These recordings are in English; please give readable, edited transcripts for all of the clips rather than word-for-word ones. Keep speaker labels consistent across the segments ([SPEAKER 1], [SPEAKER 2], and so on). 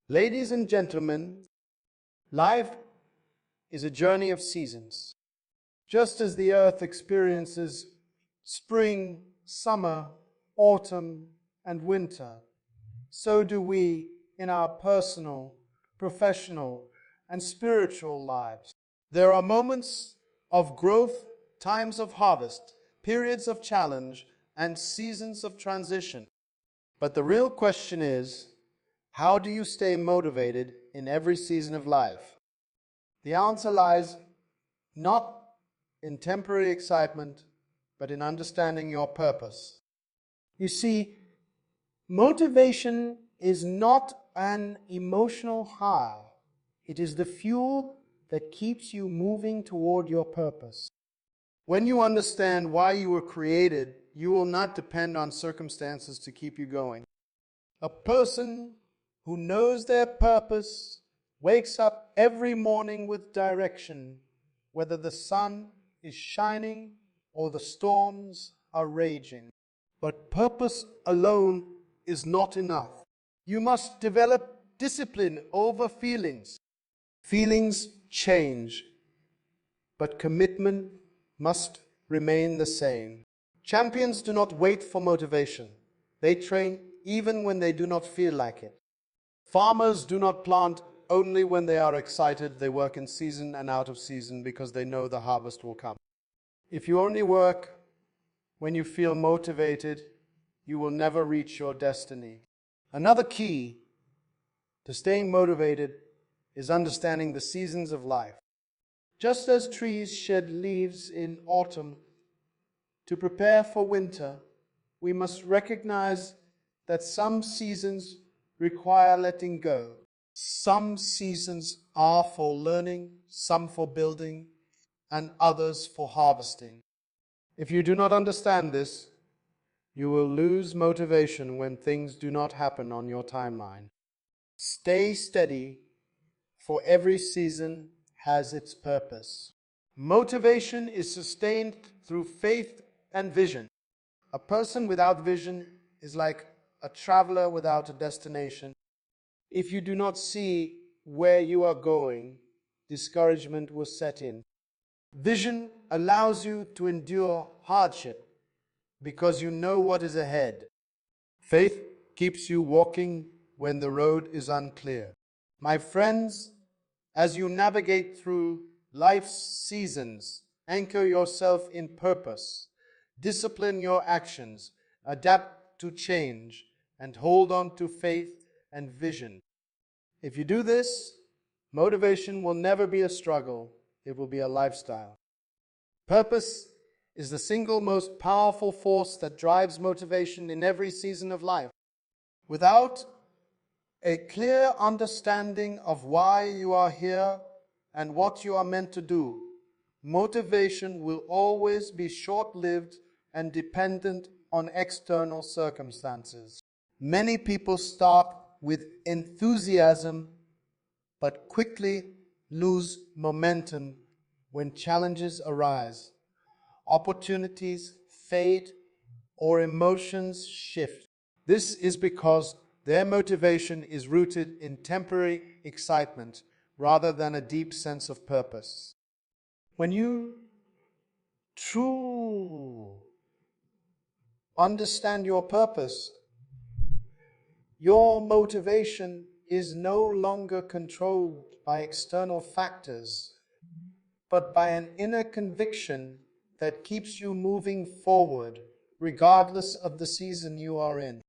[SPEAKER 1] Ladies and gentlemen, life is a journey of seasons. Just as the earth experiences spring, summer, autumn, and winter, so do we in our personal, professional, and spiritual lives. There are moments of growth, times of harvest, periods of challenge, and seasons of transition. But the real question is, how do you stay motivated in every season of life? The answer lies not in temporary excitement, but in understanding your purpose. You see, motivation is not an emotional high. It is the fuel that keeps you moving toward your purpose. When you understand why you were created, you will not depend on circumstances to keep you going. A person who knows their purpose wakes up every morning with direction, whether the sun is shining or the storms are raging. But purpose alone is not enough. You must develop discipline over feelings. Feelings change, but commitment must remain the same. Champions do not wait for motivation. They train even when they do not feel like it. Farmers do not plant only when they are excited. They work in season and out of season because they know the harvest will come. If you only work when you feel motivated, you will never reach your destiny. Another key to staying motivated is understanding the seasons of life. Just as trees shed leaves in autumn to prepare for winter, we must recognize that some seasons require letting go. Some seasons are for learning, some for building, and others for harvesting. If you do not understand this, you will lose motivation when things do not happen on your timeline. Stay steady, for every season has its purpose. Motivation is sustained through faith and vision. A person without vision is like a traveler without a destination. If you do not see where you are going, discouragement will set in. Vision allows you to endure hardship because you know what is ahead. Faith keeps you walking when the road is unclear. My friends, as you navigate through life's seasons, anchor yourself in purpose, discipline your actions, adapt to change, and hold on to faith and vision. If you do this, motivation will never be a struggle. It will be a lifestyle. Purpose is the single most powerful force that drives motivation in every season of life. Without a clear understanding of why you are here and what you are meant to do, motivation will always be short-lived and dependent on external circumstances. Many people start with enthusiasm but quickly lose momentum when challenges arise, opportunities fade, or emotions shift. This is because their motivation is rooted in temporary excitement rather than a deep sense of purpose. When you truly understand your purpose, your motivation is no longer controlled by external factors, but by an inner conviction that keeps you moving forward regardless of the season you are in.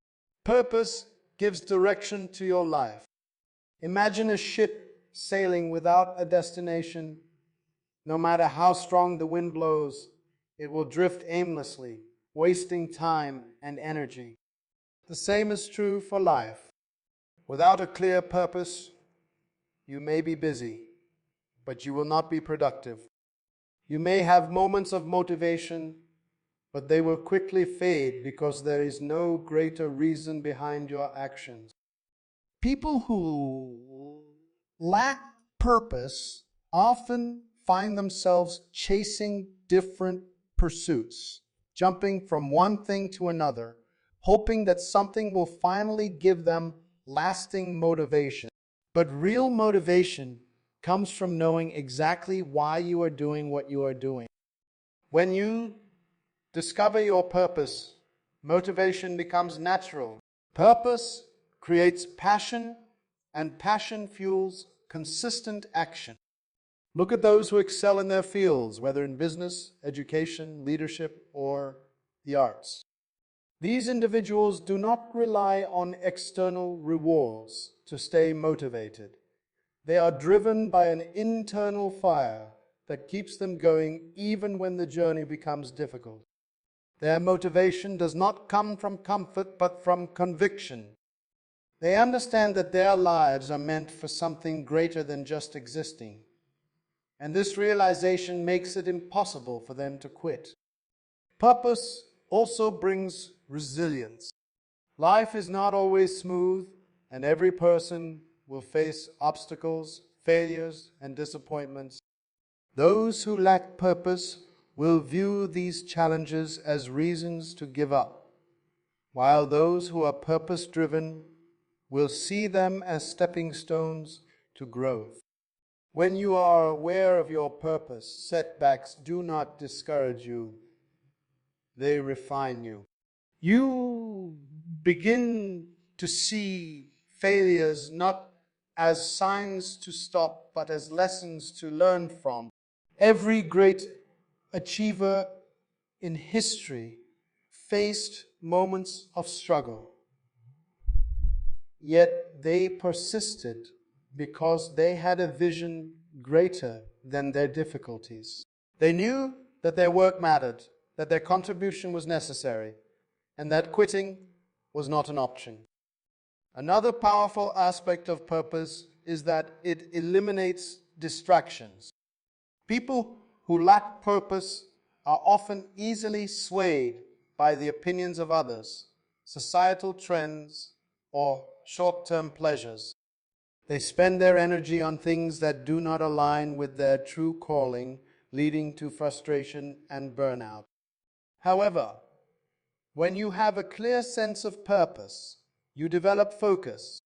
[SPEAKER 1] Purpose gives direction to your life. Imagine a ship sailing without a destination. No matter how strong the wind blows, it will drift aimlessly, wasting time and energy. The same is true for life. Without a clear purpose, you may be busy, but you will not be productive. You may have moments of motivation, but they will quickly fade because there is no greater reason behind your actions. People who lack purpose often find themselves chasing different pursuits, jumping from one thing to another, hoping that something will finally give them lasting motivation. But real motivation comes from knowing exactly why you are doing what you are doing. When you discover your purpose, motivation becomes natural. Purpose creates passion, and passion fuels consistent action. Look at those who excel in their fields, whether in business, education, leadership, or the arts. These individuals do not rely on external rewards to stay motivated. They are driven by an internal fire that keeps them going even when the journey becomes difficult. Their motivation does not come from comfort, but from conviction. They understand that their lives are meant for something greater than just existing. And this realization makes it impossible for them to quit. Purpose also brings resilience. Life is not always smooth, and every person will face obstacles, failures, and disappointments. Those who lack purpose will view these challenges as reasons to give up, while those who are purpose-driven will see them as stepping stones to growth. When you are aware of your purpose, setbacks do not discourage you. They refine you. You begin to see failures not as signs to stop, but as lessons to learn from. Every great achiever in history faced moments of struggle, yet they persisted because they had a vision greater than their difficulties. They knew that their work mattered, that their contribution was necessary, and that quitting was not an option. Another powerful aspect of purpose is that it eliminates distractions. People who lack purpose are often easily swayed by the opinions of others, societal trends, or short-term pleasures. They spend their energy on things that do not align with their true calling, leading to frustration and burnout. However, when you have a clear sense of purpose, you develop focus.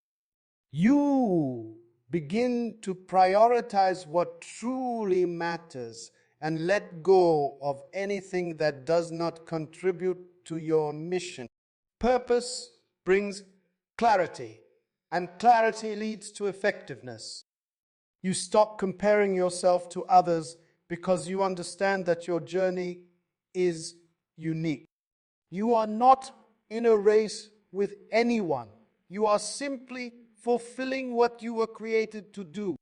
[SPEAKER 1] You begin to prioritize what truly matters and let go of anything that does not contribute to your mission. Purpose brings clarity, and clarity leads to effectiveness. You stop comparing yourself to others because you understand that your journey is unique. You are not in a race with anyone. You are simply fulfilling what you were created to do.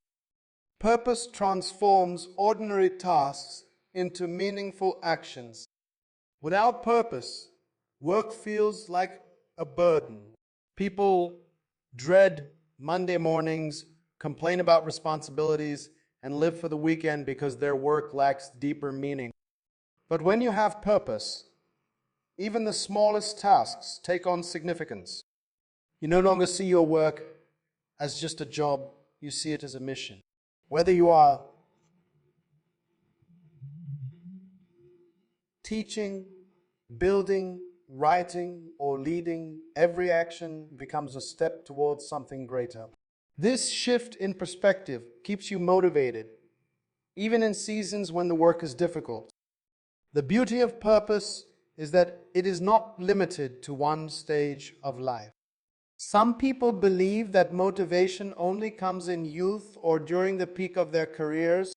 [SPEAKER 1] Purpose transforms ordinary tasks into meaningful actions. Without purpose, work feels like a burden. People dread Monday mornings, complain about responsibilities, and live for the weekend because their work lacks deeper meaning. But when you have purpose, even the smallest tasks take on significance. You no longer see your work as just a job, you see it as a mission. Whether you are teaching, building, writing, or leading, every action becomes a step towards something greater. This shift in perspective keeps you motivated, even in seasons when the work is difficult. The beauty of purpose is that it is not limited to one stage of life. Some people believe that motivation only comes in youth or during the peak of their careers,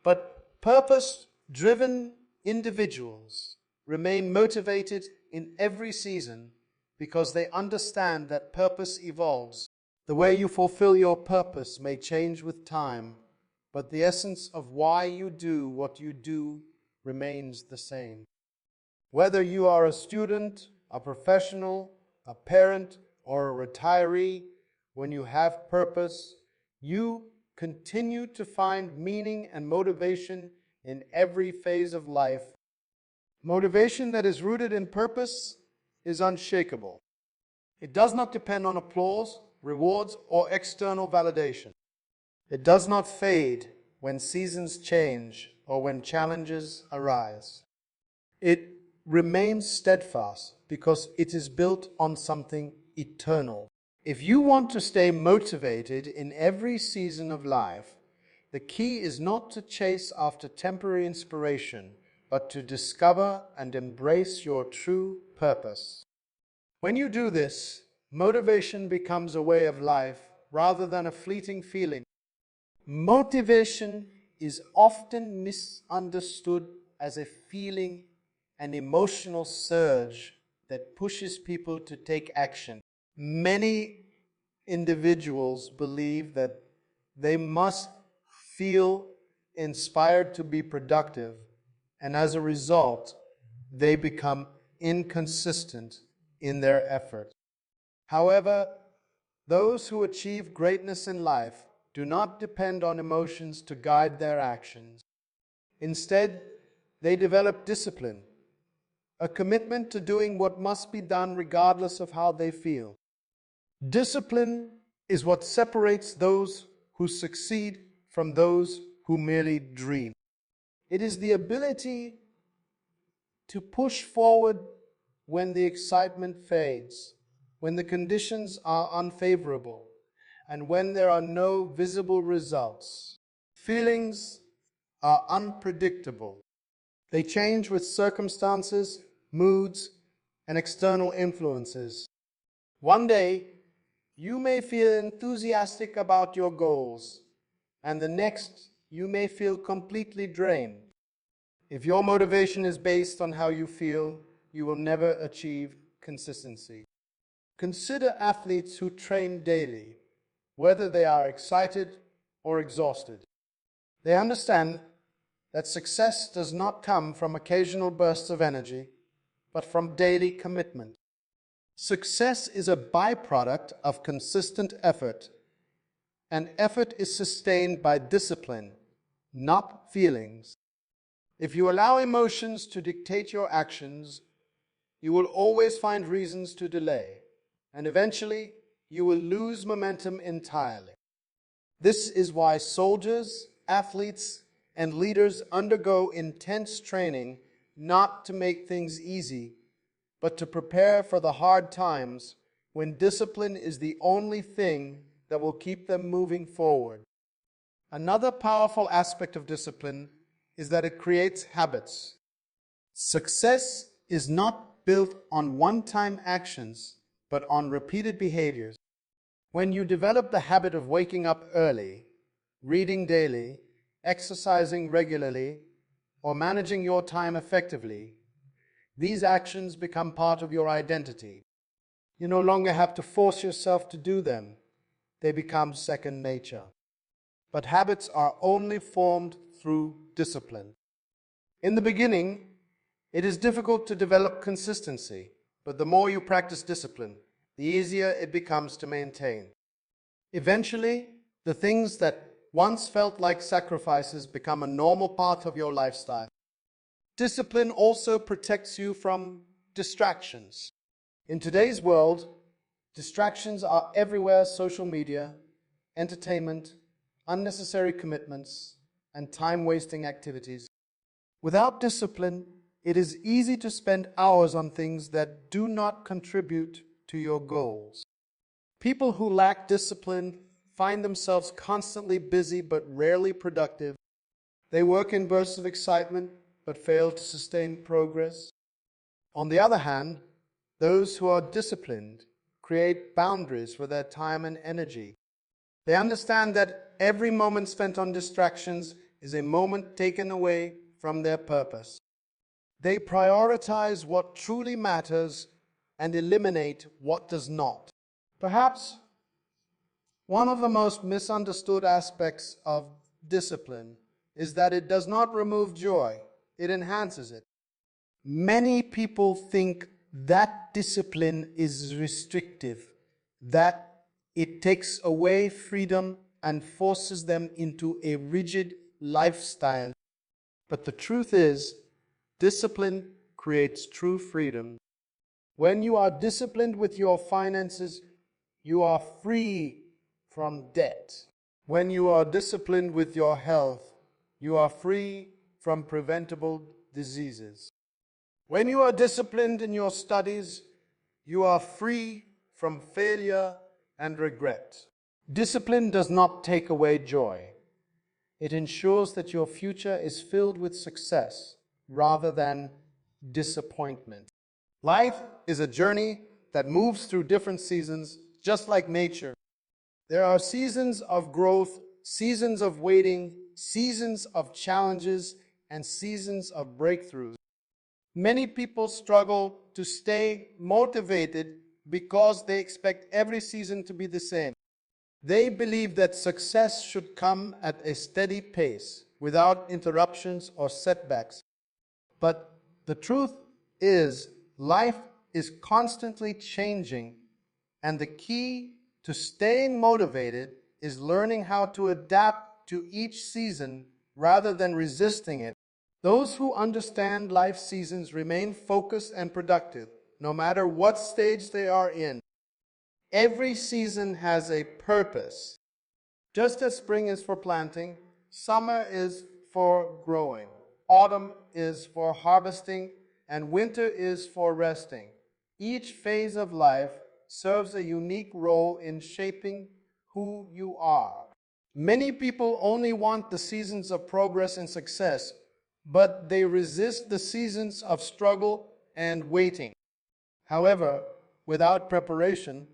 [SPEAKER 1] but purpose-driven individuals remain motivated in every season because they understand that purpose evolves. The way you fulfill your purpose may change with time, but the essence of why you do what you do remains the same. Whether you are a student, a professional, a parent, or a retiree, when you have purpose, you continue to find meaning and motivation in every phase of life. Motivation that is rooted in purpose is unshakable. It does not depend on applause, rewards, or external validation. It does not fade when seasons change or when challenges arise. It remains steadfast because it is built on something eternal. If you want to stay motivated in every season of life, the key is not to chase after temporary inspiration, but to discover and embrace your true purpose. When you do this, motivation becomes a way of life rather than a fleeting feeling. Motivation is often misunderstood as a feeling, an emotional surge that pushes people to take action. Many individuals believe that they must feel inspired to be productive, and as a result, they become inconsistent in their effort. However, those who achieve greatness in life do not depend on emotions to guide their actions. Instead, they develop discipline, a commitment to doing what must be done regardless of how they feel. Discipline is what separates those who succeed from those who merely dream. It is the ability to push forward when the excitement fades, when the conditions are unfavorable, and when there are no visible results. Feelings are unpredictable. They change with circumstances, moods, and external influences. One day, you may feel enthusiastic about your goals, and the next, you may feel completely drained. If your motivation is based on how you feel, you will never achieve consistency. Consider athletes who train daily, whether they are excited or exhausted. They understand that success does not come from occasional bursts of energy, but from daily commitment. Success is a byproduct of consistent effort, and effort is sustained by discipline, not feelings. If you allow emotions to dictate your actions, you will always find reasons to delay, and eventually you will lose momentum entirely. This is why soldiers, athletes, and leaders undergo intense training not to make things easy, but to prepare for the hard times when discipline is the only thing that will keep them moving forward. Another powerful aspect of discipline is that it creates habits. Success is not built on one-time actions, but on repeated behaviors. When you develop the habit of waking up early, reading daily, exercising regularly, or managing your time effectively, these actions become part of your identity. You no longer have to force yourself to do them. They become second nature. But habits are only formed through discipline. In the beginning, it is difficult to develop consistency, but the more you practice discipline, the easier it becomes to maintain. Eventually, the things that once felt like sacrifices become a normal part of your lifestyle. Discipline also protects you from distractions. In today's world, distractions are everywhere: social media, entertainment, unnecessary commitments, and time-wasting activities. Without discipline, it is easy to spend hours on things that do not contribute to your goals. People who lack discipline find themselves constantly busy but rarely productive. They work in bursts of excitement but fail to sustain progress. On the other hand, those who are disciplined create boundaries for their time and energy. They understand that every moment spent on distractions is a moment taken away from their purpose. They prioritize what truly matters and eliminate what does not. Perhaps one of the most misunderstood aspects of discipline is that it does not remove joy, it enhances it. Many people think that discipline is restrictive, that it takes away freedom and forces them into a rigid lifestyle. But the truth is, discipline creates true freedom. When you are disciplined with your finances, you are free from debt. When you are disciplined with your health, you are free from preventable diseases. When you are disciplined in your studies, you are free from failure and regret. Discipline does not take away joy. It ensures that your future is filled with success rather than disappointment. Life is a journey that moves through different seasons, just like nature. There are seasons of growth, seasons of waiting, seasons of challenges, and seasons of breakthroughs. Many people struggle to stay motivated because they expect every season to be the same. They believe that success should come at a steady pace, without interruptions or setbacks. But the truth is, life is constantly changing, and the key to staying motivated is learning how to adapt to each season rather than resisting it. Those who understand life seasons remain focused and productive, no matter what stage they are in. Every season has a purpose. Just as spring is for planting, summer is for growing, autumn is for harvesting, and winter is for resting. Each phase of life serves a unique role in shaping who you are. Many people only want the seasons of progress and success, but they resist the seasons of struggle and waiting. However, without preparation,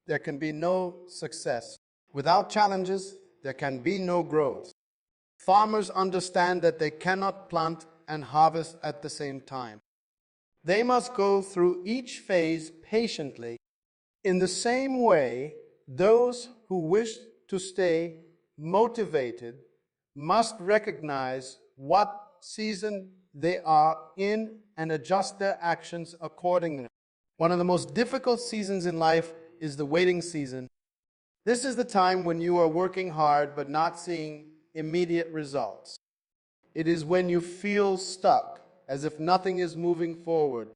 [SPEAKER 1] there can be no success. Without challenges, there can be no growth. Farmers understand that they cannot plant and harvest at the same time. They must go through each phase patiently. In the same way, those who wish to stay motivated must recognize what season they are in and adjust their actions accordingly. One of the most difficult seasons in life is the waiting season. This is the time when you are working hard but not seeing immediate results. It is when you feel stuck, as if nothing is moving forward.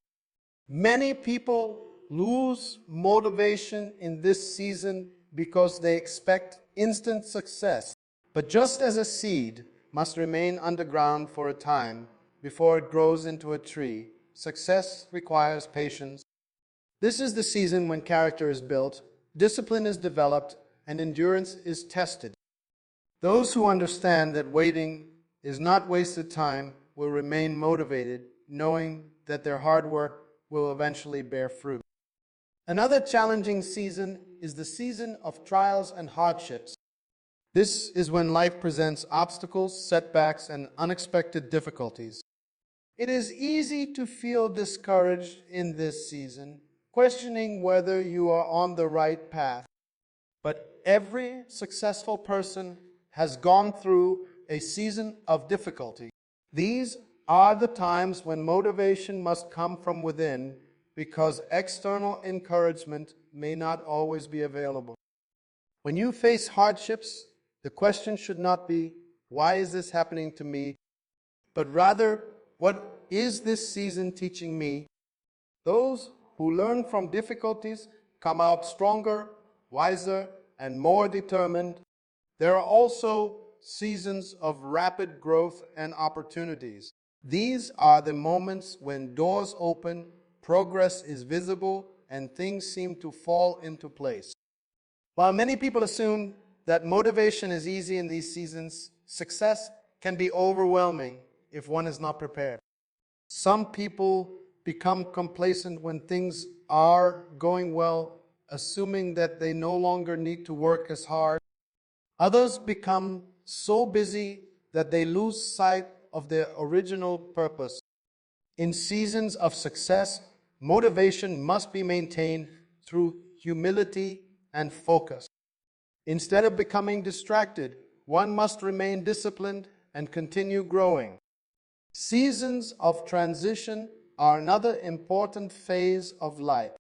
[SPEAKER 1] Many people lose motivation in this season because they expect instant success. But just as a seed must remain underground for a time before it grows into a tree, success requires patience. This is the season when character is built, discipline is developed, and endurance is tested. Those who understand that waiting is not wasted time will remain motivated, knowing that their hard work will eventually bear fruit. Another challenging season is the season of trials and hardships. This is when life presents obstacles, setbacks, and unexpected difficulties. It is easy to feel discouraged in this season, questioning whether you are on the right path. But every successful person has gone through a season of difficulty. These are the times when motivation must come from within, because external encouragement may not always be available. When you face hardships, the question should not be, why is this happening to me? But rather, what is this season teaching me? Those who learn from difficulties come out stronger, wiser, and more determined. There are also seasons of rapid growth and opportunities. These are the moments when doors open, progress is visible, and things seem to fall into place. While many people assume that motivation is easy in these seasons, success can be overwhelming if one is not prepared. Some people become complacent when things are going well, assuming that they no longer need to work as hard. Others become so busy that they lose sight of their original purpose. In seasons of success, motivation must be maintained through humility and focus. Instead of becoming distracted, one must remain disciplined and continue growing. Seasons of transition are another important phase of life.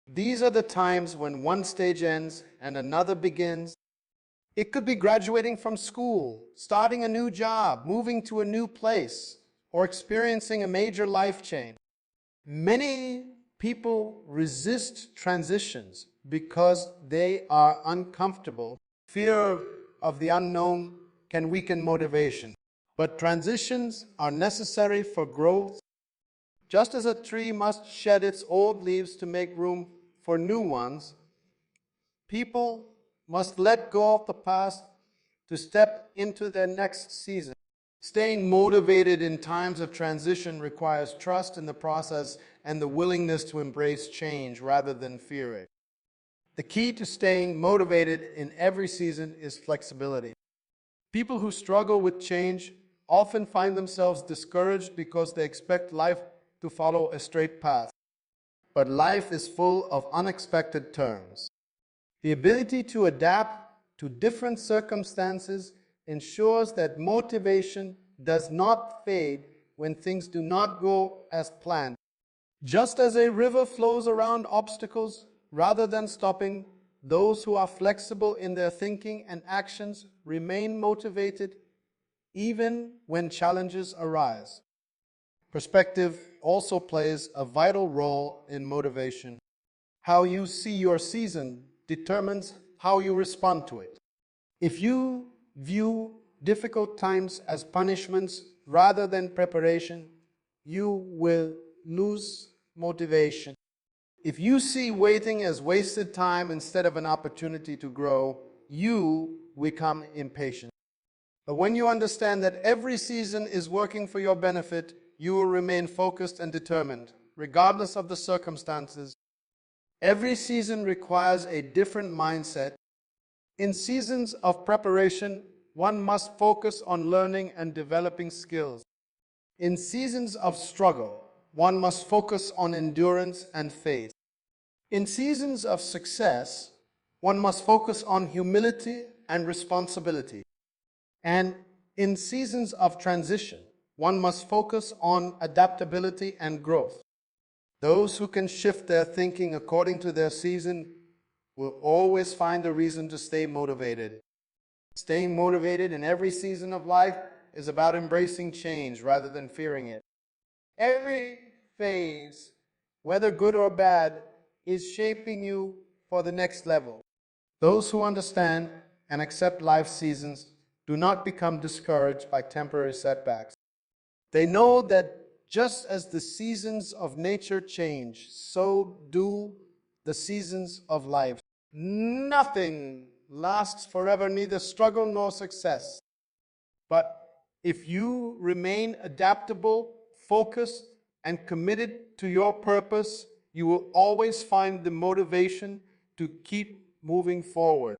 [SPEAKER 1] These are the times when one stage ends and another begins. It could be graduating from school, starting a new job, moving to a new place, or experiencing a major life change. Many people resist transitions because they are uncomfortable. Fear of the unknown can weaken motivation. But transitions are necessary for growth. Just as a tree must shed its old leaves to make room for new ones, People must let go of the past to step into their next season. Staying motivated in times of transition requires trust in the process and the willingness to embrace change rather than fear it. The key to staying motivated in every season is flexibility. People who struggle with change often find themselves discouraged because they expect life to follow a straight path. But life is full of unexpected turns. The ability to adapt to different circumstances ensures that motivation does not fade when things do not go as planned. Just as a river flows around obstacles rather than stopping, those who are flexible in their thinking and actions remain motivated even when challenges arise. Perspective also plays a vital role in motivation. How you see your season determines how you respond to it. If you view difficult times as punishments rather than preparation, you will lose motivation. If you see waiting as wasted time instead of an opportunity to grow, you become impatient. But when you understand that every season is working for your benefit, you will remain focused and determined, regardless of the circumstances. Every season requires a different mindset. In seasons of preparation, one must focus on learning and developing skills. In seasons of struggle, one must focus on endurance and faith. In seasons of success, one must focus on humility and responsibility. And in seasons of transition, one must focus on adaptability and growth. Those who can shift their thinking according to their season will always find a reason to stay motivated. Staying motivated in every season of life is about embracing change rather than fearing it. Every phase, whether good or bad, is shaping you for the next level. Those who understand and accept life's seasons do not become discouraged by temporary setbacks. They know that just as the seasons of nature change, so do the seasons of life. Nothing lasts forever, neither struggle nor success. But if you remain adaptable, focused, and committed to your purpose, you will always find the motivation to keep moving forward.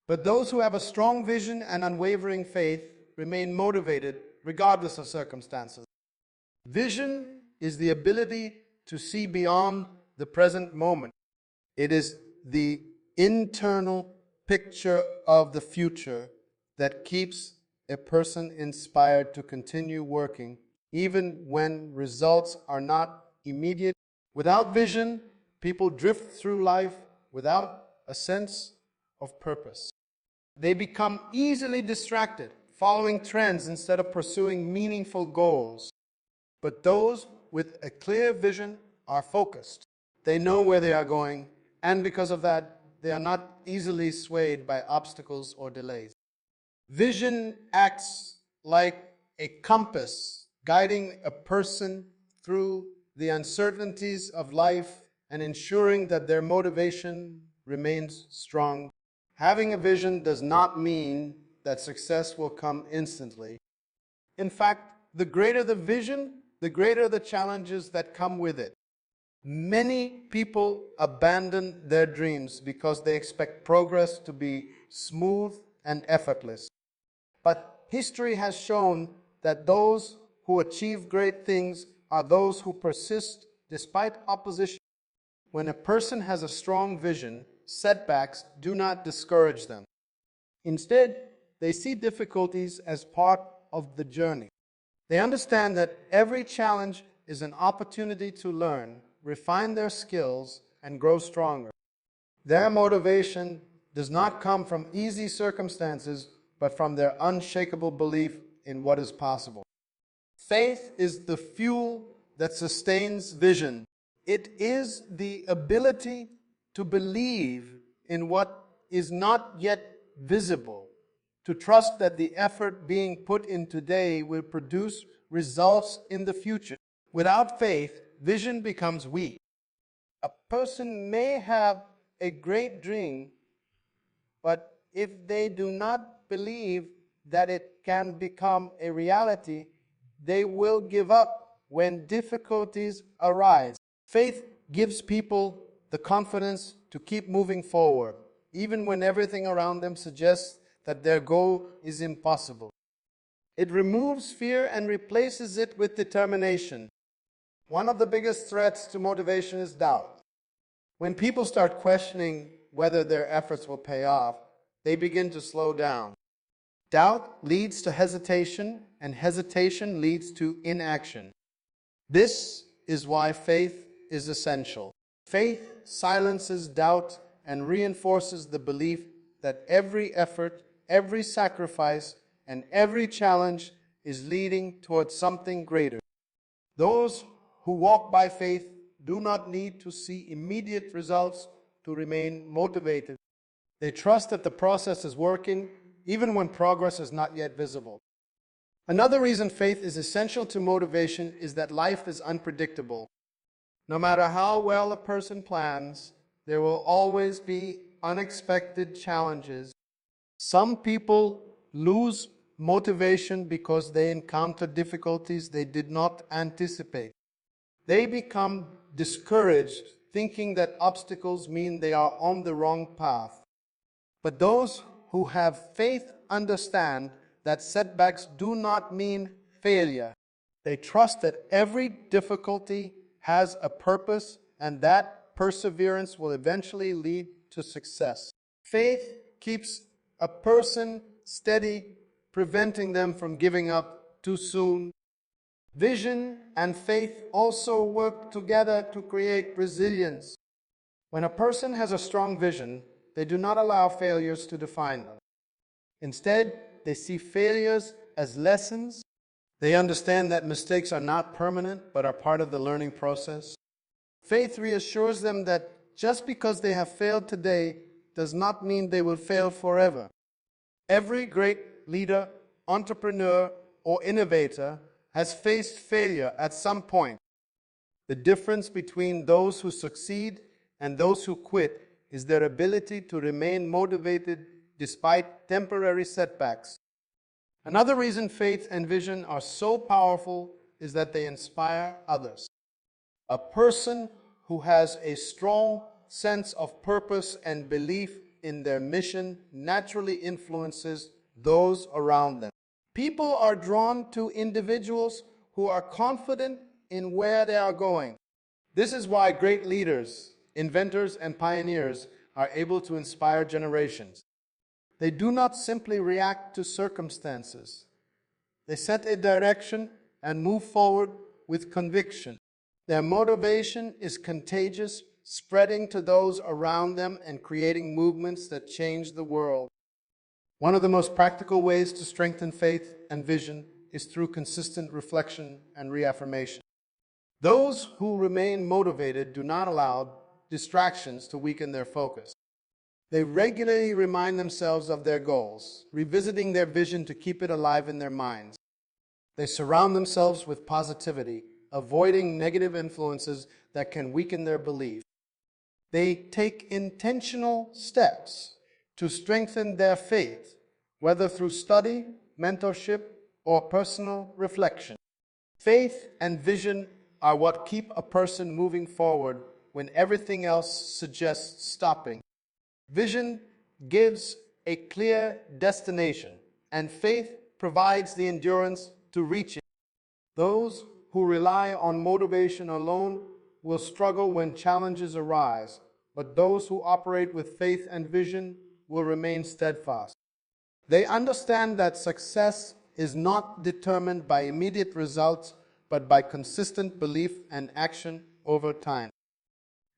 [SPEAKER 1] But those who have a strong vision and unwavering faith remain motivated regardless of circumstances. Vision is the ability to see beyond the present moment. It is the internal picture of the future that keeps a person inspired to continue working even when results are not immediate. Without vision, people drift through life without a sense of purpose. They become easily distracted, following trends instead of pursuing meaningful goals. But those with a clear vision are focused. They know where they are going, and because of that, they are not easily swayed by obstacles or delays. Vision acts like a compass, guiding a person through the uncertainties of life and ensuring that their motivation remains strong. Having a vision does not mean that success will come instantly. In fact, the greater the vision, the greater the challenges that come with it. Many people abandon their dreams because they expect progress to be smooth and effortless. But history has shown that those who achieve great things are those who persist despite opposition. When a person has a strong vision, setbacks do not discourage them. Instead, they see difficulties as part of the journey. They understand that every challenge is an opportunity to learn, refine their skills, and grow stronger. Their motivation does not come from easy circumstances, but from their unshakable belief in what is possible. Faith is the fuel that sustains vision. It is the ability to believe in what is not yet visible, to trust that the effort being put in today will produce results in the future. Without faith, vision becomes weak. A person may have a great dream, but if they do not believe that it can become a reality, they will give up when difficulties arise. Faith gives people the confidence to keep moving forward, even when everything around them suggests that their goal is impossible. It removes fear and replaces it with determination. One of the biggest threats to motivation is doubt. When people start questioning whether their efforts will pay off, they begin to slow down. Doubt leads to hesitation, and hesitation leads to inaction. This is why faith is essential. Faith silences doubt and reinforces the belief that every effort, every sacrifice, and every challenge is leading towards something greater. Those who walk by faith do not need to see immediate results to remain motivated. They trust that the process is working even when progress is not yet visible. Another reason faith is essential to motivation is that life is unpredictable. No matter how well a person plans, there will always be unexpected challenges. Some people lose motivation because they encounter difficulties they did not anticipate. They become discouraged, thinking that obstacles mean they are on the wrong path. But those who have faith understand that setbacks do not mean failure. They trust that every difficulty has a purpose and that perseverance will eventually lead to success. Faith keeps a person steady, preventing them from giving up too soon. Vision and faith also work together to create resilience. When a person has a strong vision, they do not allow failures to define them. Instead, they see failures as lessons. They understand that mistakes are not permanent, but are part of the learning process. Faith reassures them that just because they have failed today does not mean they will fail forever. Every great leader, entrepreneur, or innovator has faced failure at some point. The difference between those who succeed and those who quit is their ability to remain motivated despite temporary setbacks. Another reason faith and vision are so powerful is that they inspire others. A person who has a strong sense of purpose and belief in their mission naturally influences those around them. People are drawn to individuals who are confident in where they are going. This is why great leaders, inventors, and pioneers are able to inspire generations. They do not simply react to circumstances. They set a direction and move forward with conviction. Their motivation is contagious, spreading to those around them and creating movements that change the world. One of the most practical ways to strengthen faith and vision is through consistent reflection and reaffirmation. Those who remain motivated do not allow distractions to weaken their focus. They regularly remind themselves of their goals, revisiting their vision to keep it alive in their minds. They surround themselves with positivity, avoiding negative influences that can weaken their belief. They take intentional steps to strengthen their faith, whether through study, mentorship, or personal reflection. Faith and vision are what keep a person moving forward when everything else suggests stopping. Vision gives a clear destination, and faith provides the endurance to reach it. Those who rely on motivation alone will struggle when challenges arise, but those who operate with faith and vision will remain steadfast. They understand that success is not determined by immediate results, but by consistent belief and action over time.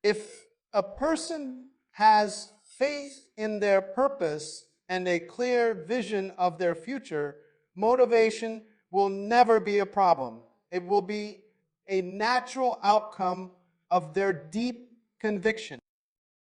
[SPEAKER 1] If a person has faith in their purpose and a clear vision of their future, motivation will never be a problem. It will be a natural outcome of their deep conviction.